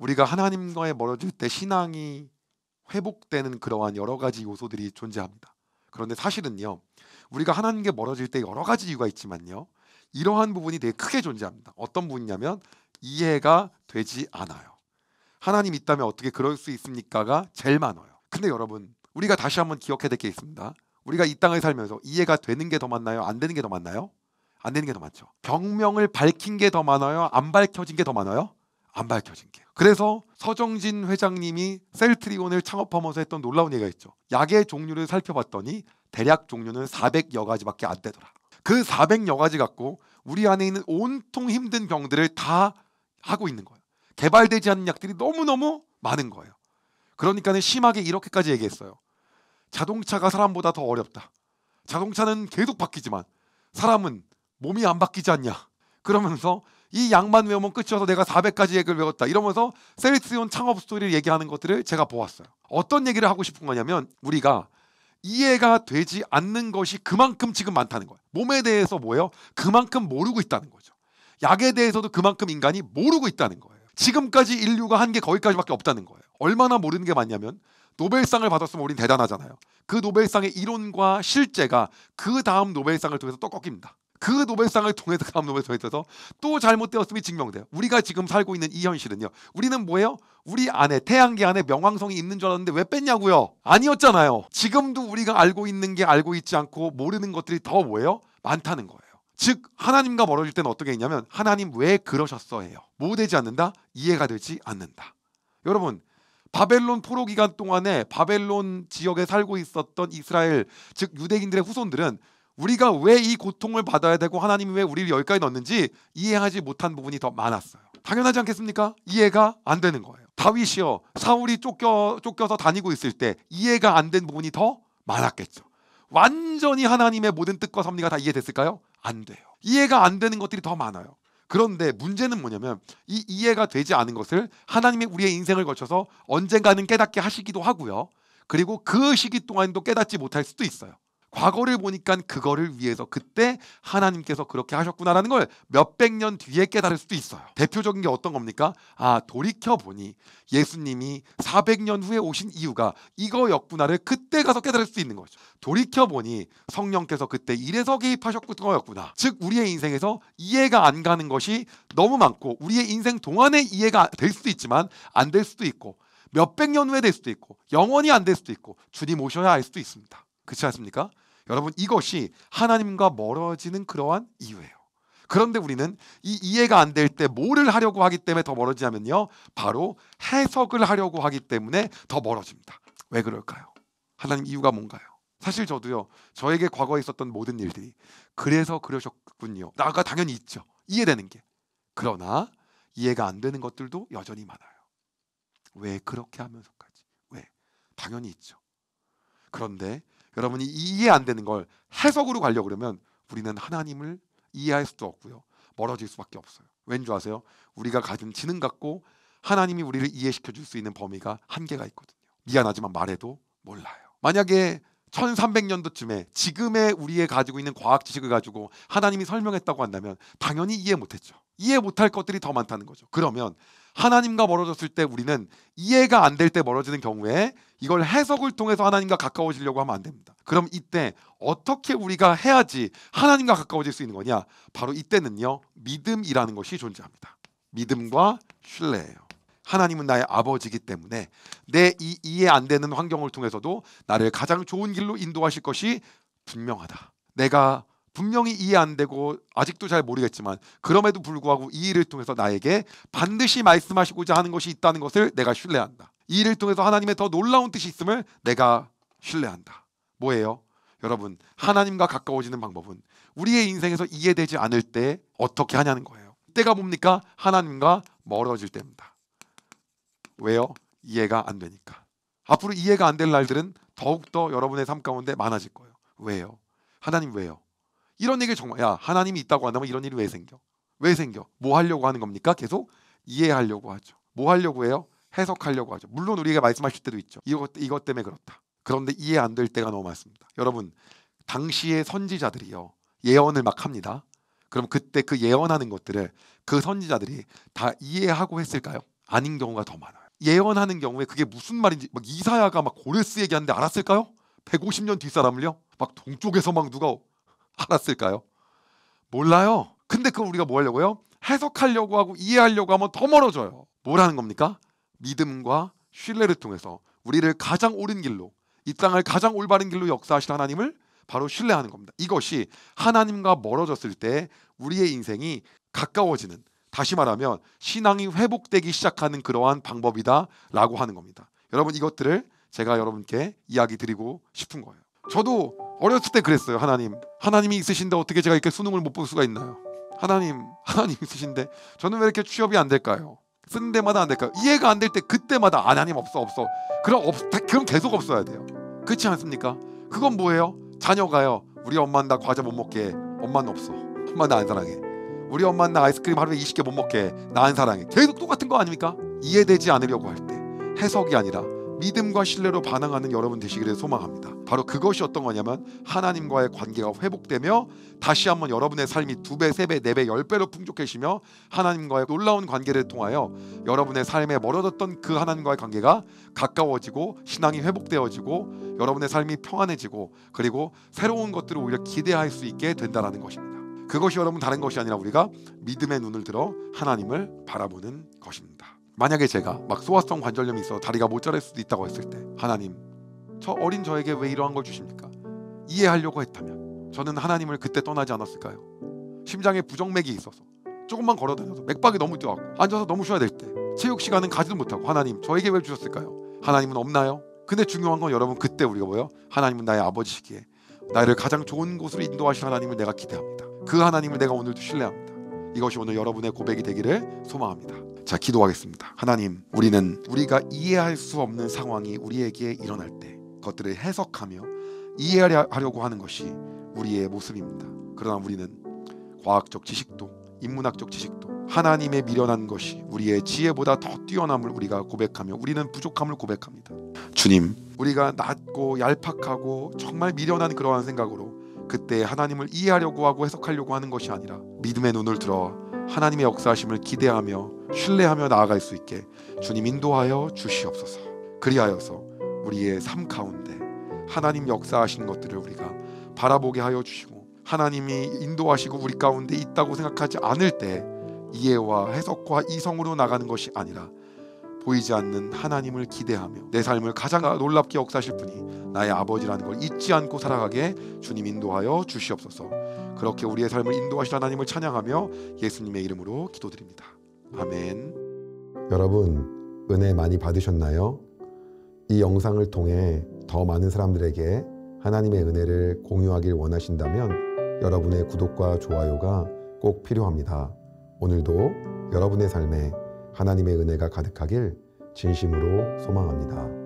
우리가 하나님과의 멀어질 때 신앙이 회복되는 그러한 여러 가지 요소들이 존재합니다. 그런데 사실은요, 우리가 하나님께 멀어질 때 여러 가지 이유가 있지만요, 이러한 부분이 되게 크게 존재합니다. 어떤 부분이냐면 이해가 되지 않아요. 하나님 있다면 어떻게 그럴 수 있습니까가 제일 많아요. 근데 여러분, 우리가 다시 한번 기억해야 될 게 있습니다. 우리가 이 땅을 살면서 이해가 되는 게 더 많나요? 안 되는 게 더 많나요? 안 되는 게 더 많죠. 병명을 밝힌 게 더 많아요? 안 밝혀진 게 더 많아요? 안 밝혀진 게. 그래서 서정진 회장님이 셀트리온을 창업하면서 했던 놀라운 얘기가 있죠. 약의 종류를 살펴봤더니 대략 종류는 400여 가지밖에 안 되더라. 그 400여 가지 갖고 우리 안에 있는 온통 힘든 병들을 다 하고 있는 거예요. 개발되지 않은 약들이 너무너무 많은 거예요. 그러니까는 심하게 이렇게까지 얘기했어요. 자동차가 사람보다 더 어렵다. 자동차는 계속 바뀌지만 사람은 몸이 안 바뀌지 않냐. 그러면서 이 약만 외우면 끝이어서 내가 400가지 약을 외웠다. 이러면서 셀트리온 창업 스토리를 얘기하는 것들을 제가 보았어요. 어떤 얘기를 하고 싶은 거냐면 우리가 이해가 되지 않는 것이 그만큼 지금 많다는 거예요. 몸에 대해서 뭐예요? 그만큼 모르고 있다는 거죠. 약에 대해서도 그만큼 인간이 모르고 있다는 거예요. 지금까지 인류가 한 게 거기까지밖에 없다는 거예요. 얼마나 모르는 게 많냐면 노벨상을 받았으면 우린 대단하잖아요. 그 노벨상의 이론과 실제가 그 다음 노벨상을 통해서 또 꺾입니다. 그 노벨상을 통해서 다음 노벨상에 있어서 또 잘못되었음이 증명돼요. 우리가 지금 살고 있는 이 현실은요. 우리는 뭐예요? 우리 안에 태양계 안에 명왕성이 있는 줄 알았는데 왜 뺐냐고요? 아니었잖아요. 지금도 우리가 알고 있는 게 알고 있지 않고 모르는 것들이 더 뭐예요? 많다는 거예요. 즉 하나님과 멀어질 때는 어떻게 했냐면 하나님 왜 그러셨어예요. 뭐 되지 않는다? 이해가 되지 않는다. 여러분 바벨론 포로 기간 동안에 바벨론 지역에 살고 있었던 이스라엘 즉 유대인들의 후손들은 우리가 왜 이 고통을 받아야 되고 하나님이 왜 우리를 여기까지 넣었는지 이해하지 못한 부분이 더 많았어요. 당연하지 않겠습니까? 이해가 안 되는 거예요. 다윗이요 사울이 쫓겨서 다니고 있을 때 이해가 안 된 부분이 더 많았겠죠. 완전히 하나님의 모든 뜻과 섭리가 다 이해됐을까요? 안 돼요. 이해가 안 되는 것들이 더 많아요. 그런데 문제는 뭐냐면 이 이해가 되지 않은 것을 하나님이 우리의 인생을 거쳐서 언젠가는 깨닫게 하시기도 하고요. 그리고 그 시기 동안도 깨닫지 못할 수도 있어요. 과거를 보니까 그거를 위해서 그때 하나님께서 그렇게 하셨구나라는 걸 몇백 년 뒤에 깨달을 수도 있어요. 대표적인 게 어떤 겁니까? 돌이켜보니 예수님이 400년 후에 오신 이유가 이거였구나를 그때 가서 깨달을 수 있는 거죠. 돌이켜보니 성령께서 그때 이래서 개입하셨구나. 즉 우리의 인생에서 이해가 안 가는 것이 너무 많고 우리의 인생 동안에 이해가 될 수도 있지만 안 될 수도 있고 몇백 년 후에 될 수도 있고 영원히 안 될 수도 있고 주님 오셔야 알 수도 있습니다. 그렇지 않습니까? 여러분 이것이 하나님과 멀어지는 그러한 이유예요. 그런데 우리는 이 이해가 안 될 때 뭐를 하려고 하기 때문에 더 멀어지냐면요. 바로 해석을 하려고 하기 때문에 더 멀어집니다. 왜 그럴까요? 하나님 이유가 뭔가요? 사실 저도요. 저에게 과거에 있었던 모든 일들이 그래서 그러셨군요. 나가 당연히 있죠. 이해되는 게. 그러나 이해가 안 되는 것들도 여전히 많아요. 왜 그렇게 하면서까지? 왜? 당연히 있죠. 그런데 여러분이 이해 안 되는 걸 해석으로 가려고 그러면 우리는 하나님을 이해할 수도 없고요. 멀어질 수밖에 없어요. 왠지 아세요? 우리가 가진 지능 갖고 하나님이 우리를 이해시켜 줄 수 있는 범위가 한계가 있거든요. 미안하지만 말해도 몰라요. 만약에 1300년도쯤에 지금의 우리의 가지고 있는 과학 지식을 가지고 하나님이 설명했다고 한다면 당연히 이해 못했죠. 이해 못할 것들이 더 많다는 거죠. 그러면 하나님과 멀어졌을 때 우리는 이해가 안 될 때 멀어지는 경우에 이걸 해석을 통해서 하나님과 가까워지려고 하면 안 됩니다. 그럼 이때 어떻게 우리가 해야지 하나님과 가까워질 수 있는 거냐? 바로 이때는요. 믿음이라는 것이 존재합니다. 믿음과 신뢰예요. 하나님은 나의 아버지이기 때문에 내 이 이해 안 되는 환경을 통해서도 나를 가장 좋은 길로 인도하실 것이 분명하다. 내가 분명히 이해 안 되고 아직도 잘 모르겠지만 그럼에도 불구하고 이 일을 통해서 나에게 반드시 말씀하시고자 하는 것이 있다는 것을 내가 신뢰한다. 이 일을 통해서 하나님의 더 놀라운 뜻이 있음을 내가 신뢰한다. 뭐예요? 여러분 하나님과 가까워지는 방법은 우리의 인생에서 이해되지 않을 때 어떻게 하냐는 거예요. 때가 뭡니까? 하나님과 멀어질 때입니다. 왜요? 이해가 안 되니까. 앞으로 이해가 안 될 날들은 더욱더 여러분의 삶 가운데 많아질 거예요. 왜요? 하나님 왜요? 이런 얘기 정말 하나님이 있다고 한다면 이런 일이 왜 생겨? 왜 생겨? 뭐 하려고 하는 겁니까? 계속 이해하려고 하죠. 뭐 하려고 해요? 해석하려고 하죠. 물론 우리에게 말씀하실 때도 있죠. 이것 때문에 그렇다. 그런데 이해 안 될 때가 너무 많습니다. 여러분 당시의 선지자들이요 예언을 막 합니다. 그럼 그때 그 예언하는 것들을 그 선지자들이 다 이해하고 했을까요? 아닌 경우가 더 많아요. 예언하는 경우에 그게 무슨 말인지 막 이사야가 막 고레스 얘기하는데 알았을까요? 150년 뒷사람을요? 막 동쪽에서 막 누가 알았을까요? 몰라요. 근데 그걸 우리가 뭐 하려고요? 해석하려고 하고 이해하려고 하면 더 멀어져요. 뭘 하는 겁니까? 믿음과 신뢰를 통해서 우리를 가장 옳은 길로, 이 땅을 가장 올바른 길로 역사하실 하나님을 바로 신뢰하는 겁니다. 이것이 하나님과 멀어졌을 때 우리의 인생이 가까워지는, 다시 말하면 신앙이 회복되기 시작하는 그러한 방법이다라고 하는 겁니다. 여러분, 이것들을 제가 여러분께 이야기 드리고 싶은 거예요. 저도 어렸을 때 그랬어요. 하나님이 있으신데 어떻게 제가 이렇게 수능을 못 볼 수가 있나요? 하나님 있으신데 저는 왜 이렇게 취업이 안 될까요? 쓰는 데마다 안 될까요? 이해가 안 될 때 그때마다 하나님 없어. 그럼 계속 없어야 돼요. 그렇지 않습니까? 그건 뭐예요? 자녀가요, 우리 엄마는 나 과자 못 먹게 해. 엄마는 없어. 엄마 나 안 사랑해. 우리 엄마는 나 아이스크림 하루에 20개 못 먹게 해. 나 안 사랑해. 계속 똑같은 거 아닙니까? 이해되지 않으려고 할 때 해석이 아니라 믿음과 신뢰로 반응하는 여러분 되시기를 소망합니다. 바로 그것이 어떤 거냐면 하나님과의 관계가 회복되며 다시 한번 여러분의 삶이 2배, 3배, 4배, 10배로 풍족해지며 하나님과의 놀라운 관계를 통하여 여러분의 삶에 멀어졌던 그 하나님과의 관계가 가까워지고 신앙이 회복되어지고 여러분의 삶이 평안해지고 그리고 새로운 것들을 오히려 기대할 수 있게 된다는 것입니다. 그것이 여러분 다른 것이 아니라 우리가 믿음의 눈을 들어 하나님을 바라보는 것입니다. 만약에 제가 막 소아성 관절염이 있어 다리가 못 자랄 수도 있다고 했을 때 하나님, 저 어린 저에게 왜 이러한 걸 주십니까? 이해하려고 했다면 저는 하나님을 그때 떠나지 않았을까요? 심장에 부정맥이 있어서 조금만 걸어다녀서 맥박이 너무 뛰어갖고 앉아서 너무 쉬어야 될 때 체육 시간은 가지도 못하고 하나님 저에게 왜 주셨을까요? 하나님은 없나요? 근데 중요한 건 여러분, 그때 우리가 뭐예요? 하나님은 나의 아버지시기에 나를 가장 좋은 곳으로 인도하실 하나님을 내가 기대합니다. 그 하나님을 내가 오늘도 신뢰합니다. 이것이 오늘 여러분의 고백이 되기를 소망합니다. 자, 기도하겠습니다. 하나님, 우리는 우리가 이해할 수 없는 상황이 우리에게 일어날 때 그것들을 해석하며 이해하려고 하는 것이 우리의 모습입니다. 그러나 우리는 과학적 지식도 인문학적 지식도 하나님의 미련한 것이 우리의 지혜보다 더 뛰어남을 우리가 고백하며 우리는 부족함을 고백합니다. 주님, 우리가 낮고 얄팍하고 정말 미련한 그러한 생각으로 그때 하나님을 이해하려고 하고 해석하려고 하는 것이 아니라 믿음의 눈을 들어 하나님의 역사하심을 기대하며 신뢰하며 나아갈 수 있게 주님 인도하여 주시옵소서. 그리하여서 우리의 삶 가운데 하나님 역사하신 것들을 우리가 바라보게 하여 주시고 하나님이 인도하시고 우리 가운데 있다고 생각하지 않을 때 이해와 해석과 이성으로 나가는 것이 아니라 보이지 않는 하나님을 기대하며 내 삶을 가장 놀랍게 역사하실 분이 나의 아버지라는 걸 잊지 않고 살아가게 주님 인도하여 주시옵소서. 그렇게 우리의 삶을 인도하실 하나님을 찬양하며 예수님의 이름으로 기도드립니다. 아멘. 여러분, 은혜 많이 받으셨나요? 이 영상을 통해 더 많은 사람들에게 하나님의 은혜를 공유하길 원하신다면 여러분의 구독과 좋아요가 꼭 필요합니다. 오늘도 여러분의 삶에 하나님의 은혜가 가득하길 진심으로 소망합니다.